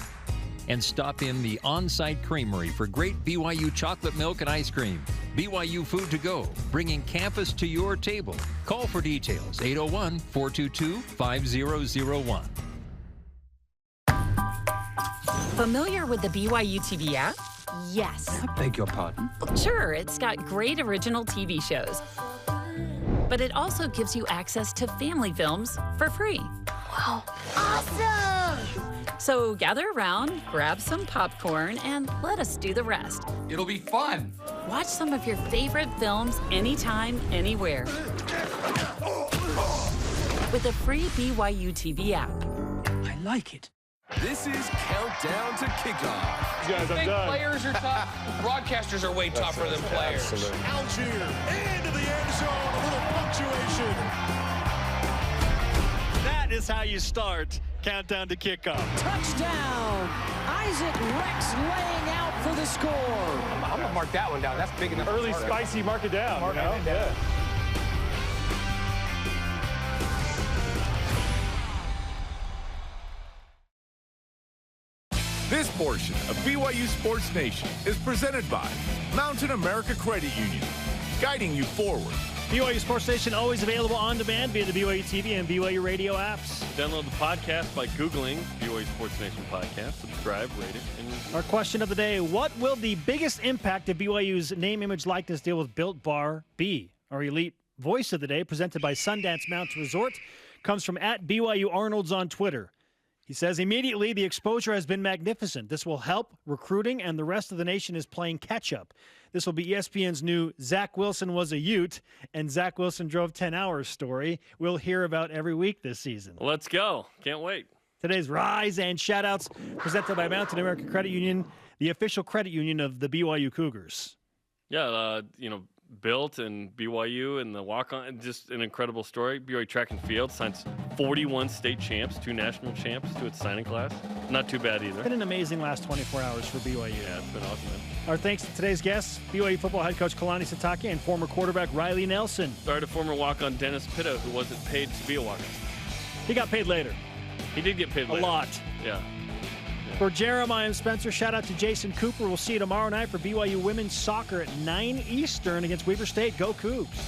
And stop in the on-site creamery for great BYU chocolate milk and ice cream. BYU Food to Go, bringing campus to your table. Call for details, 801-422-5001. Familiar with the BYU TV app? Yes. I beg your pardon? Sure, it's got great original TV shows. But it also gives you access to family films for free. Wow. Awesome! So gather around, grab some popcorn, and let us do the rest. It'll be fun. Watch some of your favorite films anytime, anywhere. With the free BYU TV app. I like it. This is Countdown to Kickoff. Guys, I'm done. Players are tough. Broadcasters are way tougher than players. Absolutely. Algier into the end zone. A little punctuation. That is how you start Countdown to Kickoff. Touchdown! Isaac Rex laying out for the score. I'm going to mark that one down. That's big enough. Early spicy, mark it down. Mark it down. Yeah. This portion of BYU Sports Nation is presented by Mountain America Credit Union, guiding you forward. BYU Sports Nation always available on demand via the BYU TV and BYU Radio apps. Download the podcast by Googling BYU Sports Nation Podcast. Subscribe, rate it. And our question of the day, what will the biggest impact of BYU's name, image, likeness deal with Built Bar be? Our elite voice of the day, presented by Sundance Mountain Resort, comes from @BYU Arnolds on Twitter. He says, immediately, the exposure has been magnificent. This will help recruiting, and the rest of the nation is playing catch-up. This will be ESPN's new Zach Wilson was a Ute and Zach Wilson drove 10 hours story we'll hear about every week this season. Let's go. Can't wait. Today's Rise and Shoutouts presented by Mountain America Credit Union, the official credit union of the BYU Cougars. Yeah, Built and BYU and the walk-on, just an incredible story. BYU Track and Field signs 41 state champs, 2 national champs to its signing class. Not too bad either. It's been an amazing last 24 hours for BYU. Yeah, it's been awesome, man. Our thanks to today's guests, BYU football head coach Kalani Sitake and former quarterback Riley Nelson. Sorry to former walk-on Dennis Pitta, who wasn't paid to be a walk-on. He got paid later. He did get paid later. A lot. Yeah. For Jarom, I am Spencer. Shout out to Jason Cooper. We'll see you tomorrow night for BYU women's soccer at 9 Eastern against Weber State. Go Cougs.